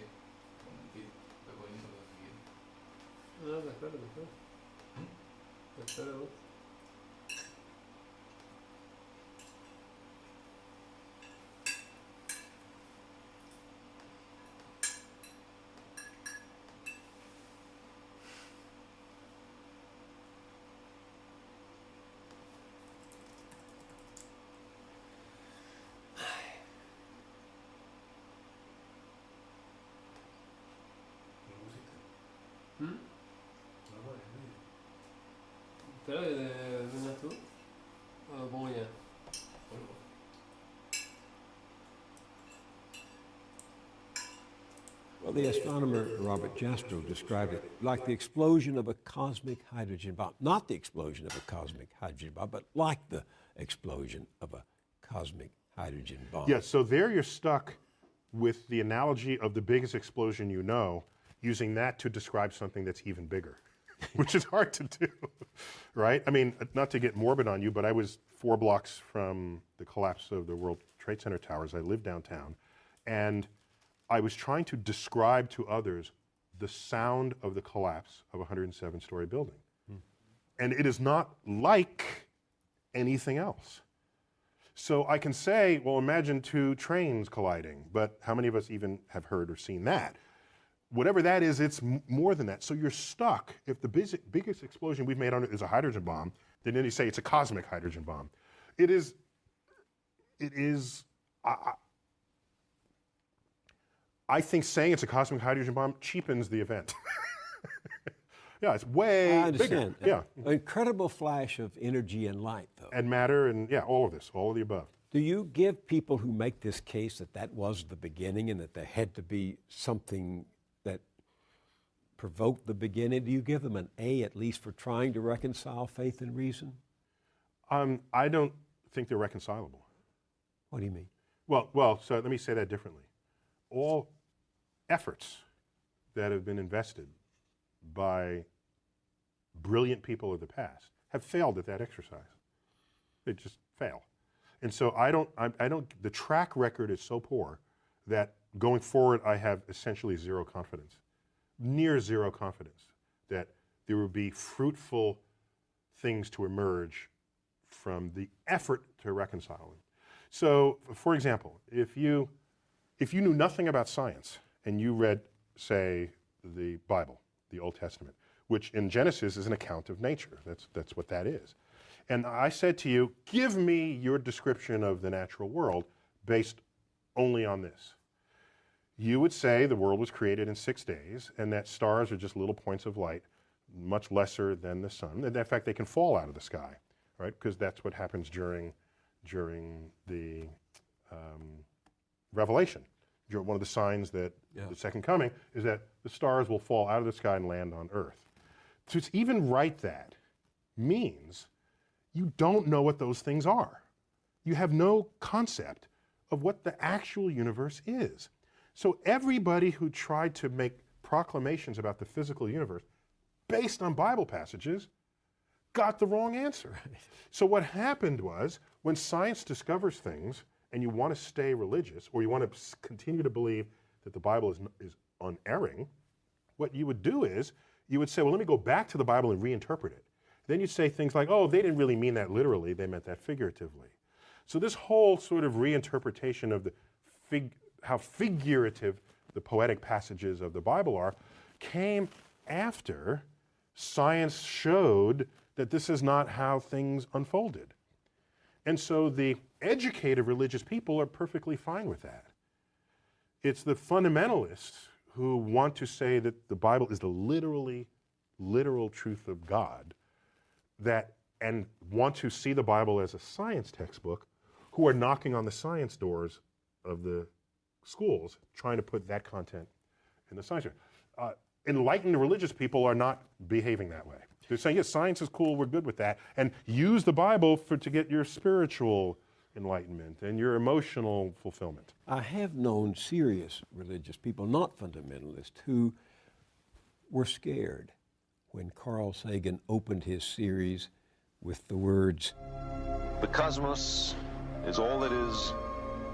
[SPEAKER 3] un momentito, voy poniendo lo que
[SPEAKER 1] No, te espero, te espero. Te espero vos. Espera, que vengas tú. O lo pongo ya.
[SPEAKER 9] Well, the astronomer Robert Jastrow described it like the explosion of a cosmic hydrogen bomb. Not the explosion of a cosmic hydrogen bomb, but like the explosion of a cosmic hydrogen bomb.
[SPEAKER 10] Yeah, so there you're stuck with the analogy of the biggest explosion you know, using that to describe something that's even bigger, which is hard to do, right? I mean, not to get morbid on you, but I was 4 blocks from the collapse of the World Trade Center towers. I live downtown, and I was trying to describe to others the sound of the collapse of a 107-story building. And it is not like anything else. So I can say, well, imagine 2 trains colliding, but how many of us even have heard or seen that? Whatever that is, it's more than that. So you're stuck. If the biggest explosion we've made on it is a hydrogen bomb, then you say it's a cosmic hydrogen bomb. It is, I think saying it's a cosmic hydrogen bomb cheapens the event. Yeah, it's way
[SPEAKER 9] I understand.
[SPEAKER 10] bigger. Yeah.
[SPEAKER 9] An incredible flash of energy and light, though.
[SPEAKER 10] And matter and, yeah, all of this, all of the above.
[SPEAKER 9] Do you give people who make this case that that was the beginning and that there had to be something that provoked the beginning, do you give them an A at least for trying to reconcile faith and reason?
[SPEAKER 10] I don't think they're reconcilable.
[SPEAKER 9] What do you mean?
[SPEAKER 10] Well, so let me say that differently. All efforts that have been invested by brilliant people of the past have failed at that exercise. They just fail. And so the track record is so poor that going forward I have essentially zero confidence, near zero confidence that there will be fruitful things to emerge from the effort to reconcile them. So, for example, if you knew nothing about science and you read, say, the Bible, the Old Testament, which in Genesis is an account of nature. That's what that is. And I said to you, give me your description of the natural world based only on this. You would say the world was created in 6 days and that stars are just little points of light, much lesser than the sun. And in fact, they can fall out of the sky, right? Because that's what happens during the Revelation. One of the signs that the second coming is that the stars will fall out of the sky and land on Earth. To even write that means you don't know what those things are. You have no concept of what the actual universe is. So everybody who tried to make proclamations about the physical universe based on Bible passages got the wrong answer. So what happened was, when science discovers things and you want to stay religious, or you want to continue to believe that the Bible is unerring, what you would do is, you would say, well, let me go back to the Bible and reinterpret it. Then you'd say things like, oh, they didn't really mean that literally, they meant that figuratively. So this whole sort of reinterpretation of how figurative the poetic passages of the Bible are came after science showed that this is not how things unfolded. And so the educated religious people are perfectly fine with that. It's the fundamentalists who want to say that the Bible is the literal truth of God and want to see the Bible as a science textbook, who are knocking on the science doors of the schools trying to put that content in the science. Enlightened religious people are not behaving that way. They're saying, yes, science is cool, we're good with that, and use the Bible to get your spiritual enlightenment and your emotional fulfillment.
[SPEAKER 9] I have known serious religious people, not fundamentalists, who were scared when Carl Sagan opened his series with the words,
[SPEAKER 2] The cosmos is all that is,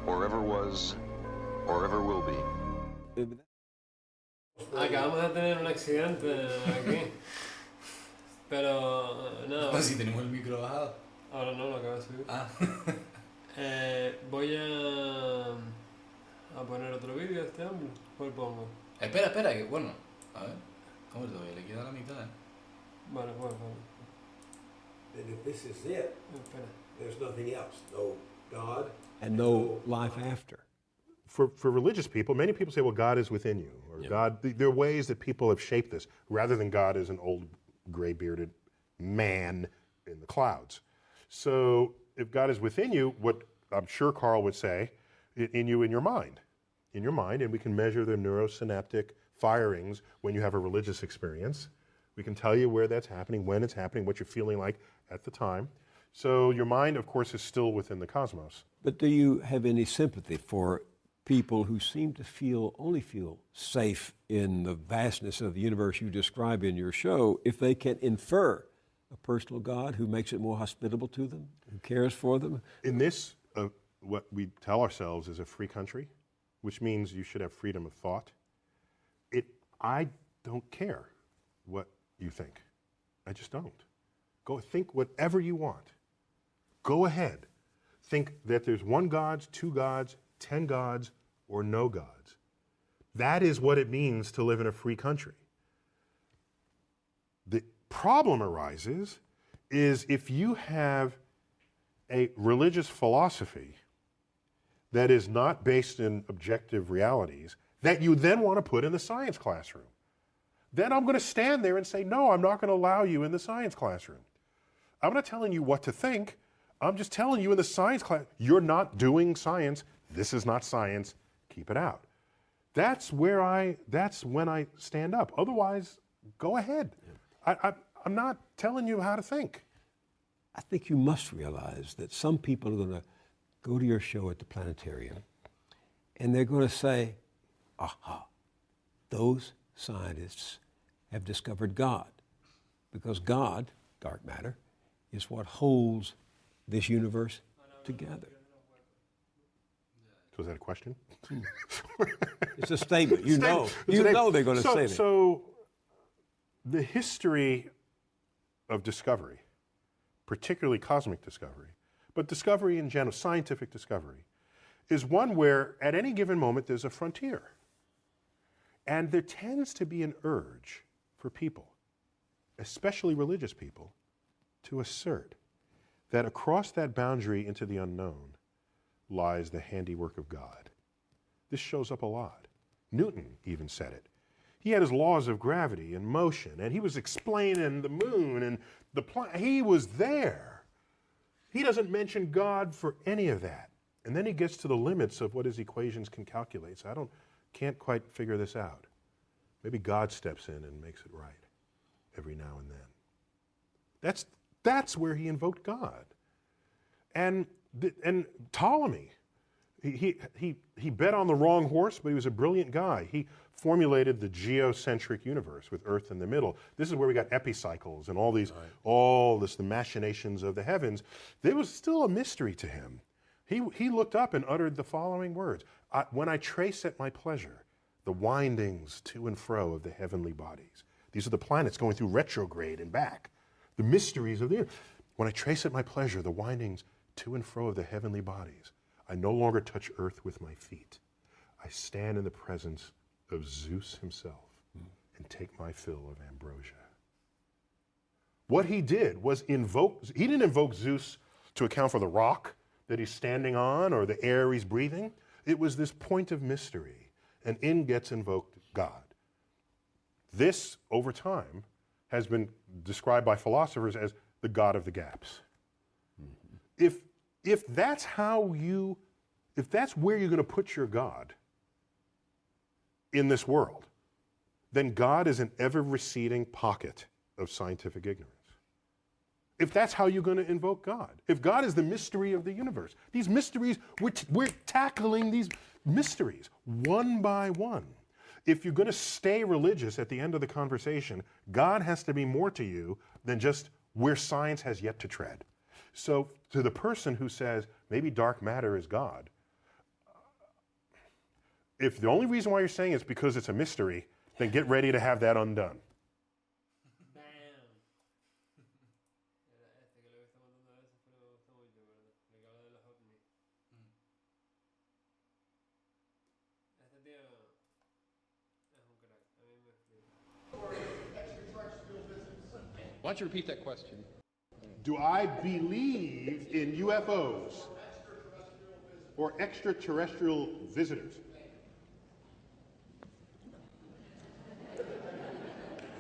[SPEAKER 2] or ever was, or ever will be.
[SPEAKER 1] Acabamos de tener un accidente aquí. Pero nada.
[SPEAKER 3] Pues si tenemos el micro bajado.
[SPEAKER 1] Ahora no, lo acabo de subir.
[SPEAKER 3] Ah.
[SPEAKER 1] Voy a poner otro vídeo a este hombre. ¿Cuál pongo?
[SPEAKER 3] Espera, que bueno. A ver. ¿Cómo todavía le queda la mitad?
[SPEAKER 1] Vale.
[SPEAKER 9] And if this is it,
[SPEAKER 1] Espera.
[SPEAKER 9] there's nothing else. No God and no life after.
[SPEAKER 10] For religious people, many people say, well, God is within you, or God, there are ways that people have shaped this, rather than God as an old gray-bearded man in the clouds. So if God is within you, what I'm sure Carl would say, in you, in your mind, and we can measure the neurosynaptic firings when you have a religious experience. We can tell you where that's happening, when it's happening, what you're feeling like at the time. So your mind, of course, is still within the cosmos.
[SPEAKER 9] But do you have any sympathy for people who seem to only feel safe in the vastness of the universe you describe in your show, if they can infer a personal God who makes it more hospitable to them, who cares for them?
[SPEAKER 10] In this, what we tell ourselves is a free country, which means you should have freedom of thought. I don't care what you think. I just don't. Go think whatever you want. Go ahead. Think that there's one God, two gods, 10 gods, or no gods. That is what it means to live in a free country. The problem arises is if you have a religious philosophy that is not based in objective realities that you then want to put in the science classroom. Then I'm going to stand there and say, no, I'm not going to allow you in the science classroom. I'm not telling you what to think. I'm just telling you in the science class, you're not doing science. This is not science. Keep it out. That's when I stand up. Otherwise, go ahead. I'm not telling you how to think.
[SPEAKER 9] I think you must realize that some people are going to go to your show at the planetarium and they're going to say, aha, those scientists have discovered God, because God, dark matter, is what holds this universe together.
[SPEAKER 10] So is that a question?
[SPEAKER 9] It's a statement. You know they're going to say that.
[SPEAKER 10] So the history of discovery, particularly cosmic discovery, but discovery in general, scientific discovery, is one where at any given moment there's a frontier. And there tends to be an urge for people, especially religious people, to assert that across that boundary into the unknown lies the handiwork of God. This shows up a lot. Newton even said it. He had his laws of gravity and motion, and he was explaining the moon and the planet. He was there. He doesn't mention God for any of that. And then he gets to the limits of what his equations can calculate. So can't quite figure this out. Maybe God steps in and makes it right every now and then. That's where he invoked God. And Ptolemy, he bet on the wrong horse, but he was a brilliant guy. He formulated the geocentric universe with Earth in the middle. This is where we got epicycles and the machinations of the heavens. There was still a mystery to him. He looked up and uttered the following words: when I trace at my pleasure the windings to and fro of the heavenly bodies. These are the planets going through retrograde and back. The mysteries of the earth. When I trace at my pleasure the windings to and fro of the heavenly bodies, I no longer touch earth with my feet. I stand in the presence of Zeus himself and take my fill of ambrosia. What he did was he didn't invoke Zeus to account for the rock that he's standing on or the air he's breathing. It was this point of mystery, and in gets invoked God. This, over time, has been described by philosophers as the God of the gaps. Mm-hmm. If that's where you're going to put your God in this world, then God is an ever-receding pocket of scientific ignorance. If that's how you're going to invoke God, if God is the mystery of the universe, these mysteries, we're tackling these mysteries one by one. If you're going to stay religious at the end of the conversation, God has to be more to you than just where science has yet to tread. So to the person who says, maybe dark matter is God, if the only reason why you're saying it's because it's a mystery, then get ready to have that undone.
[SPEAKER 11] Why don't you repeat that question?
[SPEAKER 10] Do I believe in UFOs or extraterrestrial visitors?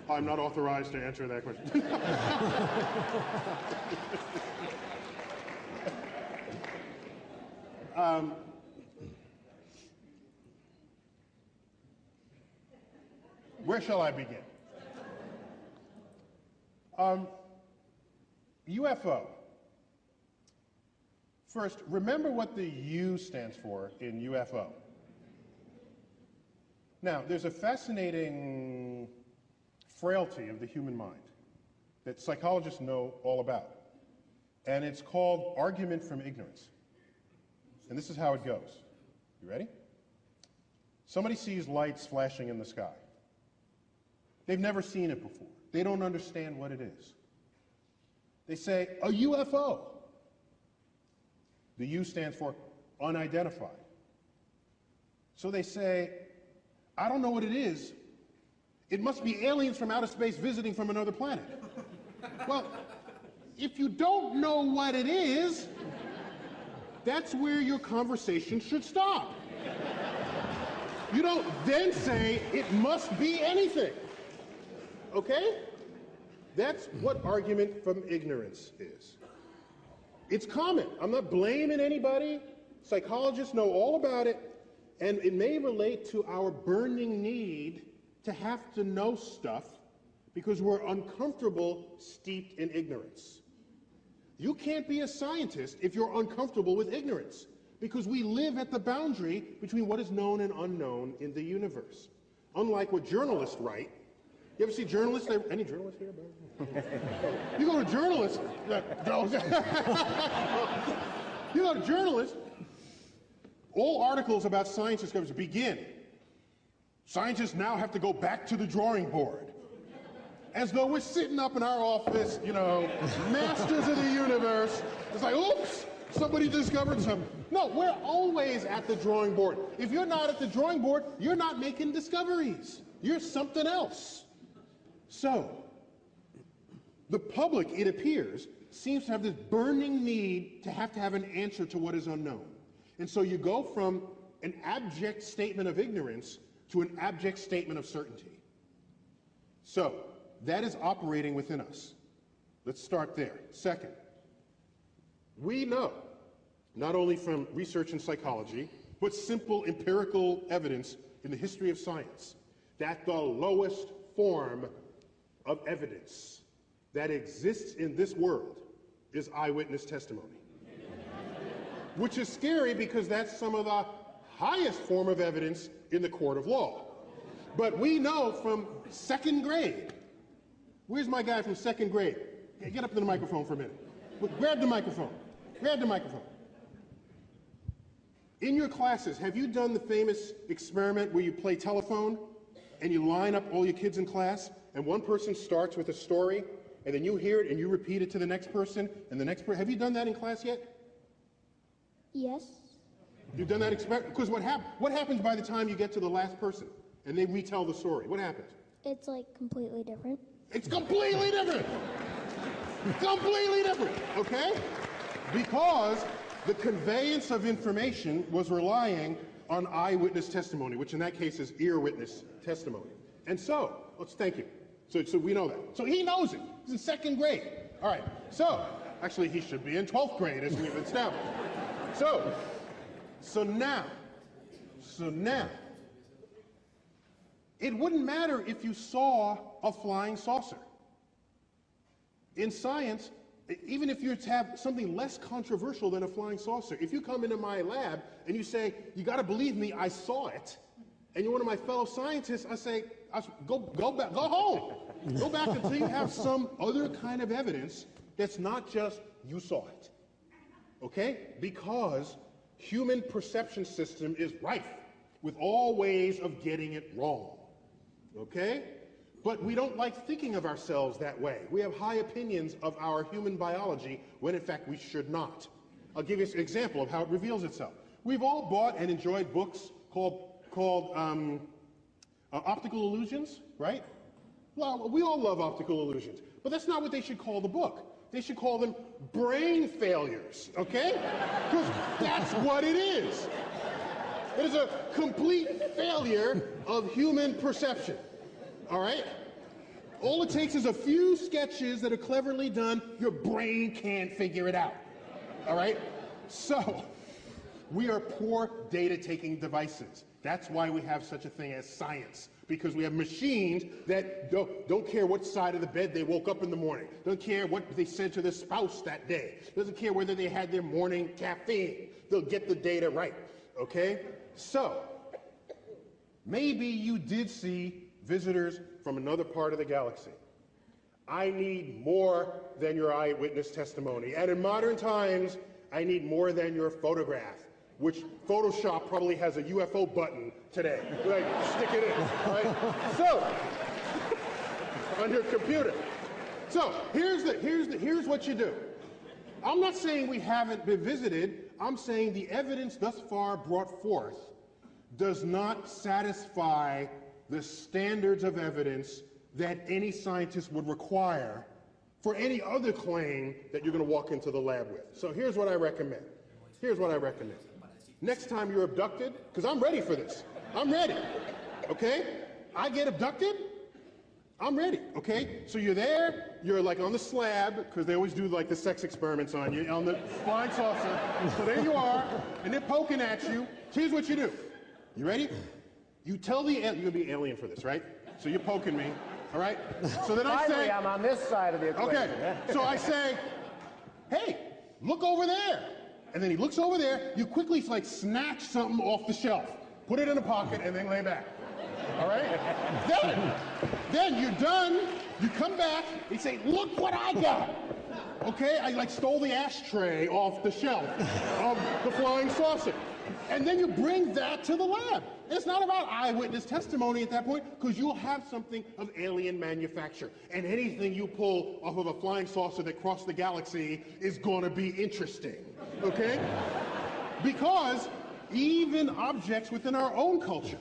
[SPEAKER 10] I'm not authorized to answer that question. Where shall I begin? UFO. First, remember what the U stands for in UFO. Now, there's a fascinating frailty of the human mind that psychologists know all about, and it's called argument from ignorance. And this is how it goes. You ready? Somebody sees lights flashing in the sky. They've never seen it before. They don't understand what it is. They say, a UFO. The U stands for unidentified. So they say, I don't know what it is. It must be aliens from outer space visiting from another planet. Well, if you don't know what it is, that's where your conversation should stop. You don't then say, it must be anything. Okay? That's what argument from ignorance is. It's common. I'm not blaming anybody. Psychologists know all about it, and it may relate to our burning need to have to know stuff because we're uncomfortable, steeped in ignorance. You can't be a scientist if you're uncomfortable with ignorance, because we live at the boundary between what is known and unknown in the universe. Unlike what journalists write. You ever see journalists? Any journalists here? You go to journalists. You go to journalists. All articles about science discoveries begin. Scientists now have to go back to the drawing board. As though we're sitting up in our office, you know, masters of the universe. It's like, oops, somebody discovered something. No, we're always at the drawing board. If you're not at the drawing board, you're not making discoveries. You're something else. So, the public, it appears, seems to have this burning need to have an answer to what is unknown. And so you go from an abject statement of ignorance to an abject statement of certainty. So, that is operating within us. Let's start there. Second, we know, not only from research in psychology, but simple empirical evidence in the history of science, that the lowest form of evidence that exists in this world is eyewitness testimony. Which is scary because that's some of the highest form of evidence in the court of law. But we know from second grade. Where's my guy from second grade? Get up to the microphone for a minute. Grab the microphone. Grab the microphone. In your classes, have you done the famous experiment where you play telephone and you line up all your kids in class and one person starts with a story and then you hear it and you repeat it to the next person and the next person? Have you done that in class yet?
[SPEAKER 12] Yes.
[SPEAKER 10] You've done that experiment? Because what happens by the time you get to the last person and they retell the story? What happens?
[SPEAKER 12] It's like completely different.
[SPEAKER 10] It's completely different. Completely different, okay? Because the conveyance of information was relying on eyewitness testimony, which in that case is ear witness testimony. And so, thank you. So we know that. So he knows it. He's in second grade. All right. So, actually he should be in 12th grade as we've established. So now, it wouldn't matter if you saw a flying saucer. In science, even if you have something less controversial than a flying saucer, if you come into my lab and you say, you got to believe me, I saw it, and you're one of my fellow scientists, I say, go back, go home. Go back until you have some other kind of evidence that's not just you saw it. Okay? Because human perception system is rife with all ways of getting it wrong. Okay? But we don't like thinking of ourselves that way. We have high opinions of our human biology when in fact we should not. I'll give you an example of how it reveals itself. We've all bought and enjoyed books called Optical Illusions, right? Well, we all love optical illusions, but that's not what they should call the book. They should call them brain failures, okay? Because that's what it is. It is a complete failure of human perception. All right? All it takes is a few sketches that are cleverly done. Your brain can't figure it out. All right? So, we are poor data-taking devices. That's why we have such a thing as science. Because we have machines that don't care what side of the bed they woke up in the morning. Don't care what they said to their spouse that day. Doesn't care whether they had their morning caffeine. They'll get the data right. Okay? So, maybe you did see visitors from another part of the galaxy. I need more than your eyewitness testimony. And in modern times, I need more than your photograph, which Photoshop probably has a UFO button today. Like, stick it in, right? So, on your computer. So, here's what you do. I'm not saying we haven't been visited. I'm saying the evidence thus far brought forth does not satisfy the standards of evidence that any scientist would require for any other claim that you're going to walk into the lab with. So here's what I recommend. Next time you're abducted, because I'm ready for this. I'm ready. Okay? I get abducted, I'm ready. Okay? So you're there, you're like on the slab, because they always do like the sex experiments on you, on the flying saucer. So there you are, and they're poking at you. Here's what you do. You ready? You tell the alien, you're going to be an alien for this, right? So you're poking me, all right? So then I say,
[SPEAKER 13] I'm on this side of the equation.
[SPEAKER 10] Okay, so I say, hey, look over there. And then he looks over there, you quickly like snatch something off the shelf, put it in a pocket, and then lay back. All right? Then you're done, you come back, you say, look what I got. Okay, I like stole the ashtray off the shelf of the flying saucer. And then you bring that to the lab. It's not about eyewitness testimony at that point, because you'll have something of alien manufacture. And anything you pull off of a flying saucer that crossed the galaxy is going to be interesting, okay? Because even objects within our own culture.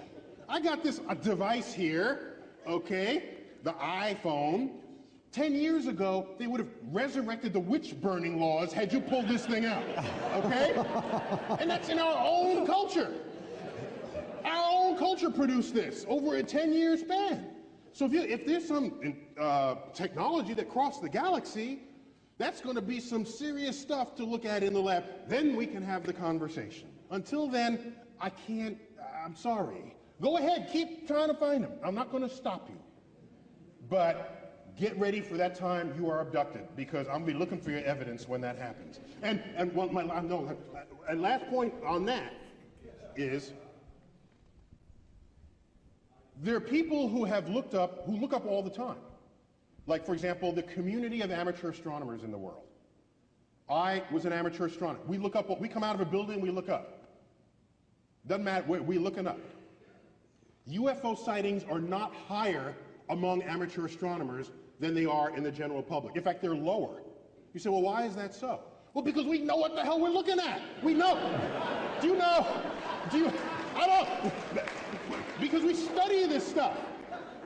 [SPEAKER 10] I got this device here, okay, the iPhone. 10 years ago, they would have resurrected the witch-burning laws had you pulled this thing out, okay? And that's in our own culture. Our own culture produced this over a 10-year span. So if there's some technology that crossed the galaxy, that's going to be some serious stuff to look at in the lab. Then we can have the conversation. Until then, I can't, I'm sorry. Go ahead, keep trying to find them. I'm not going to stop you. But get ready for that time you are abducted, because I'm going to be looking for your evidence when that happens. And last point on that is, there are people who look up all the time. Like, for example, the community of amateur astronomers in the world. I was an amateur astronomer. We come out of a building, we look up. Doesn't matter, we're looking up. UFO sightings are not higher among amateur astronomers than they are in the general public. In fact, they're lower. You say, well, why is that so? Well, because we know what the hell we're looking at. We know. Do you know? I don't. Because we study this stuff.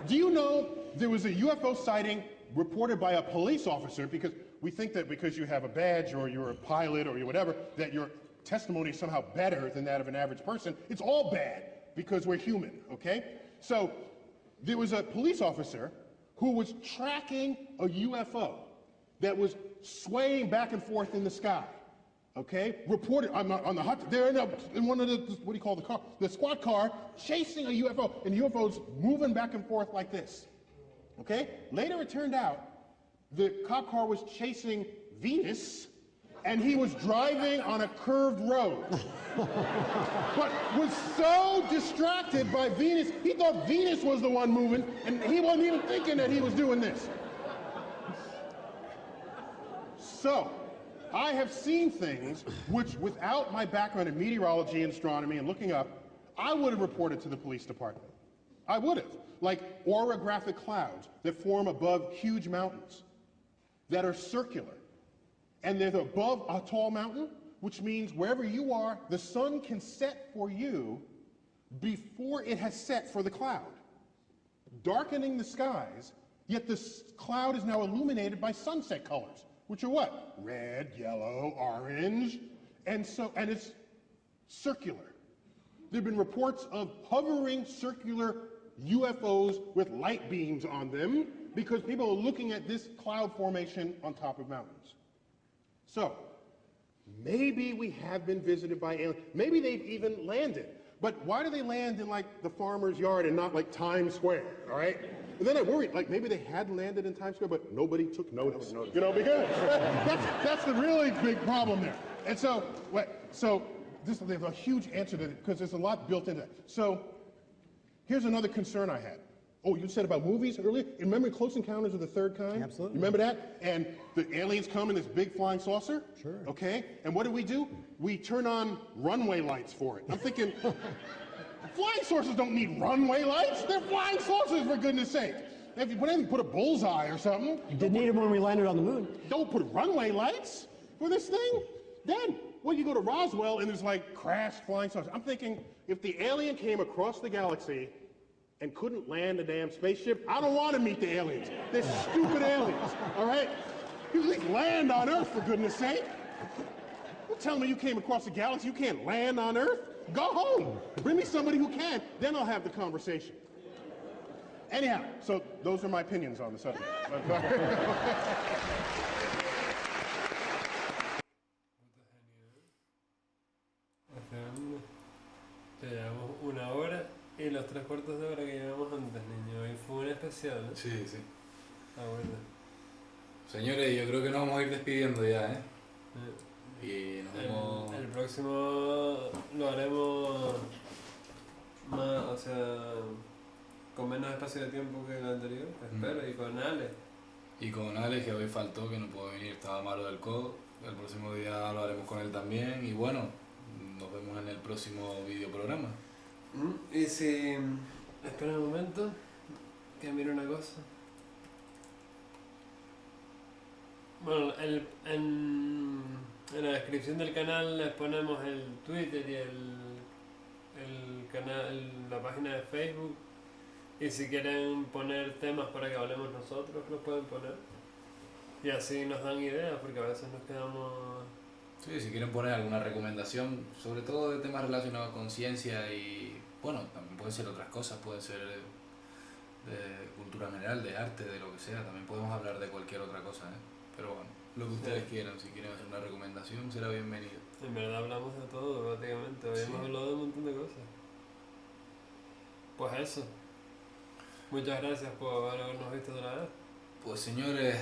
[SPEAKER 10] Do you know there was a UFO sighting reported by a police officer, because we think that because you have a badge or you're a pilot or you're whatever, that your testimony is somehow better than that of an average person. It's all bad because we're human, okay? So there was a police officer who was tracking a UFO that was swaying back and forth in the sky, okay? Reported on the hot, they're in one of the, what do you call the car? The squad car, chasing a UFO, and the UFO's moving back and forth like this, okay? Later it turned out the cop car was chasing Venus, and he was driving on a curved road. But was so distracted by Venus, he thought Venus was the one moving, and he wasn't even thinking that he was doing this. So, I have seen things which, without my background in meteorology and astronomy and looking up, I would have reported to the police department. I would have. Like orographic clouds that form above huge mountains that are circular. And they're above a tall mountain, which means wherever you are, the sun can set for you before it has set for the cloud, darkening the skies, yet the cloud is now illuminated by sunset colors, which are what? Red, yellow, orange, and it's circular. There have been reports of hovering circular UFOs with light beams on them because people are looking at this cloud formation on top of mountains. So, maybe we have been visited by aliens. Maybe they've even landed. But why do they land in like the farmer's yard and not like Times Square, all right? And then I worried, like maybe they had landed in Times Square, but nobody took notice. You know, because that's the really big problem there. And so, there's a huge answer to it because there's a lot built into it. So, here's another concern I had. Oh, you said about movies earlier? Remember Close Encounters of the Third Kind?
[SPEAKER 13] Absolutely.
[SPEAKER 10] Remember that? And the aliens come in this big flying saucer?
[SPEAKER 13] Sure.
[SPEAKER 10] Okay? And what do? We turn on runway lights for it. I'm thinking, flying saucers don't need runway lights. They're flying saucers, for goodness sake. If you put a bullseye or something.
[SPEAKER 13] You did need them when we landed on the moon.
[SPEAKER 10] Don't put runway lights for this thing. Then, you go to Roswell and there's like crashed flying saucers. I'm thinking, if the alien came across the galaxy and couldn't land a damn spaceship, I don't want to meet the aliens. They're stupid aliens, all right? You at least land on Earth, for goodness sake. Don't tell me you came across the galaxy, you can't land on Earth. Go home. Bring me somebody who can, then I'll have the conversation. Anyhow, so those are my opinions on the subject.
[SPEAKER 1] Ya llevamos 1 hora y los 3/4 de hora que llevamos antes, niño. Hoy fue un especial, ¿eh?
[SPEAKER 3] Sí, sí.
[SPEAKER 1] Ah, bueno.
[SPEAKER 3] Señores, yo creo que nos vamos a ir despidiendo ya, ¿eh? Y nos vemos...
[SPEAKER 1] El próximo lo haremos más, o sea, con menos espacio de tiempo que el anterior, espero, y con Ale.
[SPEAKER 3] Y con Ale, que hoy faltó, que no pudo venir, estaba malo del codo. El próximo día lo haremos con él también. Y bueno, nos vemos en el próximo videoprograma.
[SPEAKER 1] Y si... Espera un momento, que mire una cosa. Bueno, en la descripción del canal les ponemos el Twitter y el canal, la página de Facebook. Y si quieren poner temas para que hablemos nosotros, los pueden poner. Y así nos dan ideas, porque a veces nos quedamos...
[SPEAKER 3] Sí, si quieren poner alguna recomendación, sobre todo de temas relacionados con ciencia y... Bueno, también pueden ser otras cosas, pueden ser de cultura general, de arte, de lo que sea. También podemos hablar de cualquier otra cosa, ¿eh? Pero bueno, lo que ustedes quieran, si quieren hacer una recomendación, será bienvenido.
[SPEAKER 1] En verdad hablamos de todo, prácticamente. Habíamos hablado de un montón de cosas. Pues eso. Muchas gracias por habernos visto otra vez.
[SPEAKER 3] Pues señores...